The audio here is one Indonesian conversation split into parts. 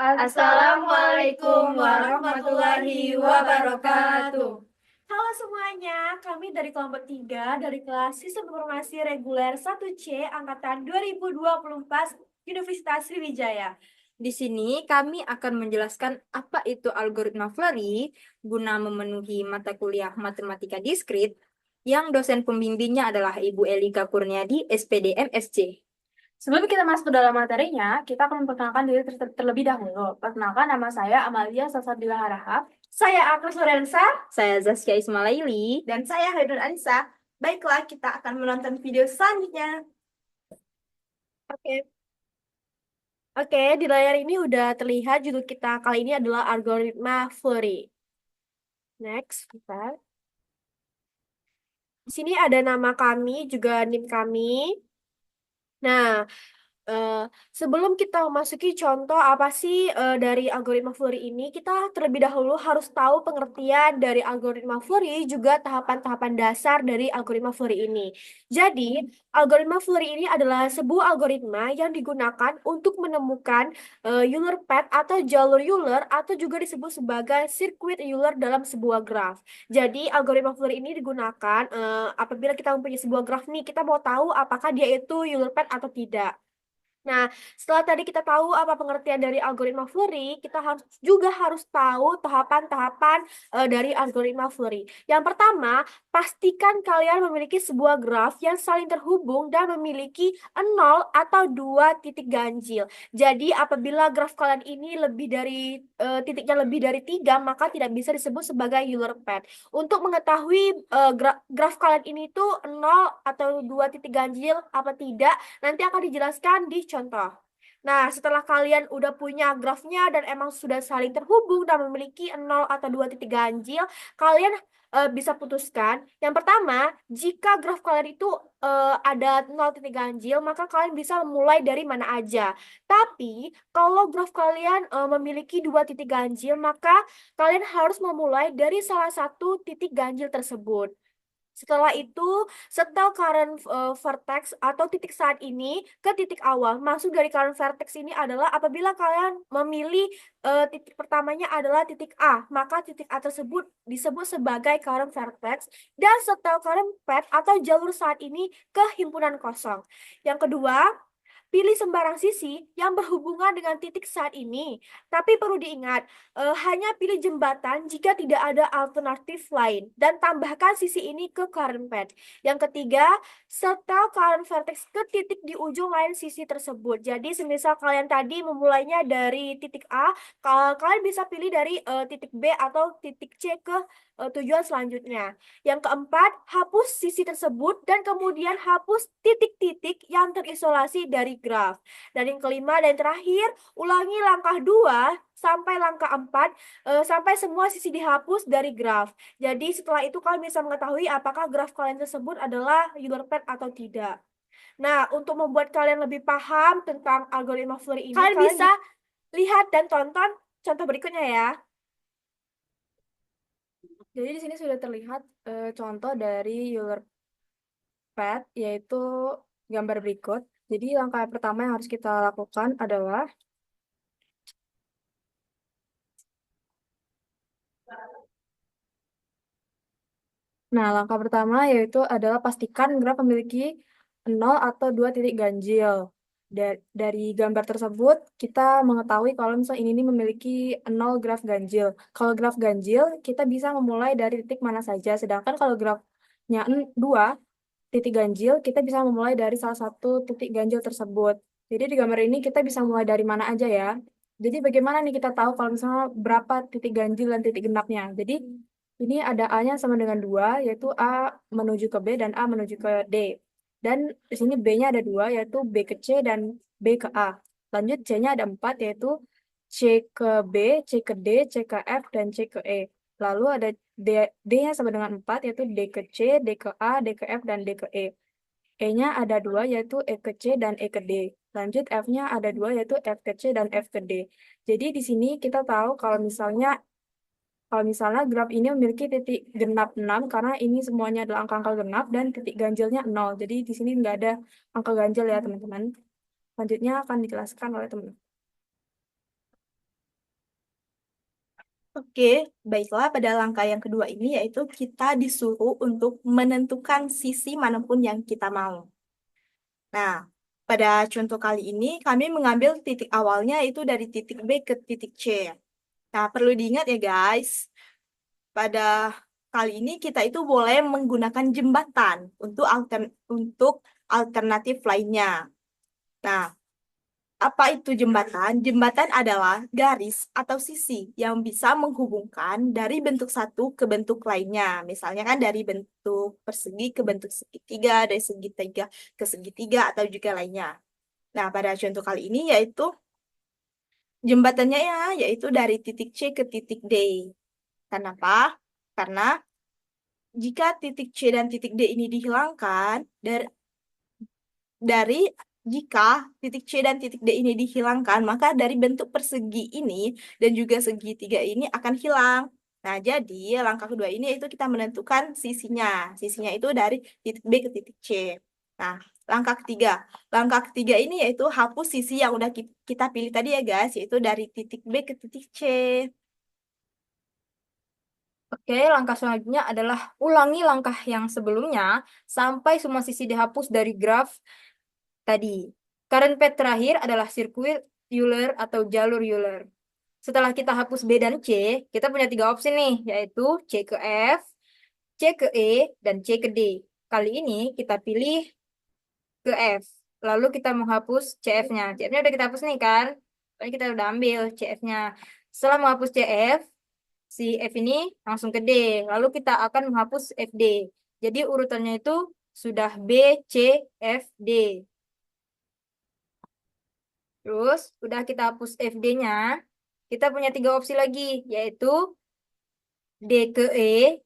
Assalamualaikum warahmatullahi wabarakatuh. Halo semuanya, kami dari kelompok 3 dari kelas Sistem Informasi Reguler 1C Angkatan 2024 Universitas Sriwijaya. Di sini kami akan menjelaskan apa itu algoritma Flurry guna memenuhi mata kuliah matematika diskrit yang dosen pembimbingnya adalah Ibu Elika Kurniadi, SPD MSc. Sebelum kita masuk ke dalam materinya, kita akan memperkenalkan diri terlebih dahulu. Perkenalkan, nama saya Amalia Sasabila Harahap. Saya Agnes Lorenza. Saya Zaskia Ismalaili. Dan saya Haidun Anissa. Baiklah, kita akan menonton video selanjutnya. Oke. Oke, di layar ini udah terlihat judul kita kali ini adalah algoritma Flurry. Next, kita. Di sini ada nama kami, juga NIM kami. Nah, eh, sebelum kita memasuki contoh apa sih dari algoritma Flurry ini, kita terlebih dahulu harus tahu pengertian dari algoritma Flurry, juga tahapan-tahapan dasar dari algoritma Flurry ini. Jadi, algoritma Flurry ini adalah sebuah algoritma yang digunakan untuk menemukan Euler path atau jalur Euler, atau juga disebut sebagai sirkuit Euler dalam sebuah graf. Jadi, algoritma Flurry ini digunakan apabila kita mempunyai sebuah graf nih, kita mau tahu apakah dia itu Euler path atau tidak. Nah, setelah tadi kita tahu apa pengertian dari algoritma Flurry, kita harus tahu tahapan-tahapan dari algoritma Flurry. Yang pertama, pastikan kalian memiliki sebuah graf yang saling terhubung dan memiliki 0 atau 2 titik ganjil. Jadi, apabila graf kalian ini titiknya lebih dari 3, maka tidak bisa disebut sebagai Euler path. Untuk mengetahui graf kalian ini tuh 0 atau 2 titik ganjil apa tidak, nanti akan dijelaskan di contoh. Nah, setelah kalian udah punya grafnya dan emang sudah saling terhubung dan memiliki 0 atau 2 titik ganjil, kalian bisa putuskan. Yang pertama, jika graf kalian itu ada 0 titik ganjil, maka kalian bisa mulai dari mana aja. Tapi, kalau graf kalian memiliki 2 titik ganjil, maka kalian harus memulai dari salah satu titik ganjil tersebut. Setelah itu, setel current vertex atau titik saat ini ke titik awal. Maksud dari current vertex ini adalah apabila kalian memilih titik pertamanya adalah titik A, maka titik A tersebut disebut sebagai current vertex, dan setel current path atau jalur saat ini ke himpunan kosong. Yang kedua, pilih sembarang sisi yang berhubungan dengan titik saat ini. Tapi perlu diingat, hanya pilih jembatan jika tidak ada alternatif lain. Dan tambahkan sisi ini ke current path. Yang ketiga, setel current vertex ke titik di ujung lain sisi tersebut. Jadi, semisal kalian tadi memulainya dari titik A, kalian bisa pilih dari titik B atau titik C ke tujuan selanjutnya. Yang keempat, hapus sisi tersebut dan kemudian hapus titik-titik yang terisolasi dari graf. Dan yang kelima dan terakhir, ulangi langkah 2 sampai langkah 4 sampai semua sisi dihapus dari graf. Jadi setelah itu kalian bisa mengetahui apakah graf kalian tersebut adalah Euler path atau tidak. Nah, untuk membuat kalian lebih paham tentang algoritma Flurry ini, kalian bisa lihat dan tonton contoh berikutnya ya. Jadi di sini sudah terlihat contoh dari Euler path, yaitu gambar berikut. Jadi langkah pertama yang harus kita lakukan adalah langkah pertama yaitu adalah pastikan graf memiliki 0 atau 2 titik ganjil. Dari gambar tersebut, kita mengetahui kalau misalnya ini memiliki 0 graf ganjil. Kalau graf ganjil, kita bisa memulai dari titik mana saja. Sedangkan kalau grafnya 2 titik ganjil, kita bisa memulai dari salah satu titik ganjil tersebut. Jadi di gambar ini kita bisa mulai dari mana aja ya. Jadi bagaimana nih kita tahu kalau misalnya berapa titik ganjil dan titik genapnya. Jadi ini ada A-nya sama dengan 2, yaitu A menuju ke B dan A menuju ke D. Dan di sini B-nya ada 2, yaitu B ke C dan B ke A. Lanjut C-nya ada 4, yaitu C ke B, C ke D, C ke F, dan C ke E. Lalu ada D-nya sama dengan 4, yaitu D ke C, D ke A, D ke F, dan D ke E. E-nya ada 2, yaitu E ke C dan E ke D. Lanjut F-nya ada 2, yaitu F ke C dan F ke D. Jadi di sini kita tahu kalau misalnya graf ini memiliki titik genap 6 karena ini semuanya adalah angka-angka genap dan titik ganjilnya 0. Jadi di sini nggak ada angka ganjil ya teman-teman. Selanjutnya akan dijelaskan oleh teman. Oke, baiklah pada langkah yang kedua ini yaitu kita disuruh untuk menentukan sisi manapun yang kita mau. Nah, pada contoh kali ini kami mengambil titik awalnya itu dari titik B ke titik C. Nah, perlu diingat ya guys, pada kali ini kita itu boleh menggunakan jembatan untuk alternatif lainnya. Nah, apa itu jembatan? Jembatan adalah garis atau sisi yang bisa menghubungkan dari bentuk satu ke bentuk lainnya. Misalnya kan dari bentuk persegi ke bentuk segitiga, dari segitiga ke segitiga, atau juga lainnya. Nah, pada contoh kali ini jembatannya yaitu dari titik C ke titik D. Kenapa? Karena jika titik C dan titik D ini dihilangkan, dari jika titik C dan titik D ini dihilangkan, maka dari bentuk persegi ini dan juga segitiga ini akan hilang. Nah, jadi langkah kedua ini itu kita menentukan sisinya. Sisinya itu dari titik B ke titik C. Nah, langkah ketiga. Langkah ketiga ini yaitu hapus sisi yang udah kita pilih tadi ya guys, yaitu dari titik B ke titik C. Oke, langkah selanjutnya adalah ulangi langkah yang sebelumnya sampai semua sisi dihapus dari graf tadi. Current path terakhir adalah sirkuit Euler atau jalur Euler. Setelah kita hapus B dan C, kita punya 3 opsi nih, yaitu C ke F, C ke E, dan C ke D. Kali ini kita pilih ke F. Lalu kita menghapus CF-nya. CF-nya udah kita hapus nih kan? Lalu kita udah ambil CF-nya. Setelah menghapus CF, si F ini langsung ke D. Lalu kita akan menghapus FD. Jadi urutannya itu sudah B, C, F, D. Terus udah kita hapus FD-nya, kita punya 3 opsi lagi, yaitu D ke E,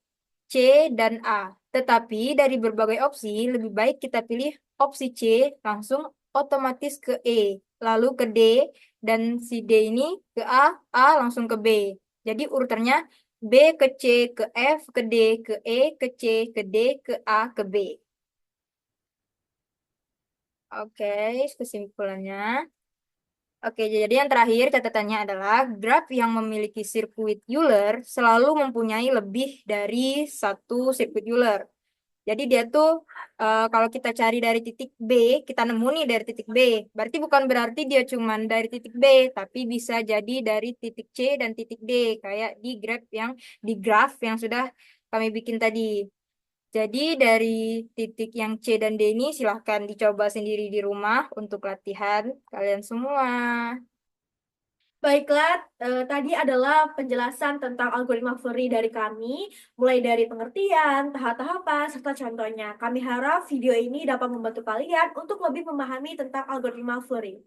C, dan A. Tetapi dari berbagai opsi, lebih baik kita pilih opsi C langsung otomatis ke E, lalu ke D, dan si D ini ke A langsung ke B. Jadi urutannya B ke C ke F ke D ke E ke C ke D ke A ke B. Oke, kesimpulannya. Oke, jadi yang terakhir catatannya adalah graf yang memiliki sirkuit Euler selalu mempunyai lebih dari satu sirkuit Euler. Jadi dia tuh kalau kita cari dari titik B, kita nemu nih dari titik B. Berarti bukan berarti dia cuman dari titik B, tapi bisa jadi dari titik C dan titik D, kayak di graf yang sudah kami bikin tadi. Jadi dari titik yang C dan D ini silahkan dicoba sendiri di rumah untuk latihan kalian semua. Baiklah, tadi adalah penjelasan tentang algoritma Flurry dari kami, mulai dari pengertian, tahap-tahapan, serta contohnya. Kami harap video ini dapat membantu kalian untuk lebih memahami tentang algoritma Flurry.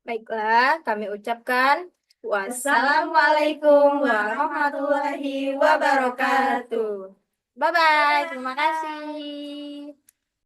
Baiklah, kami ucapkan wassalamualaikum warahmatullahi wabarakatuh. Bye-bye, terima kasih.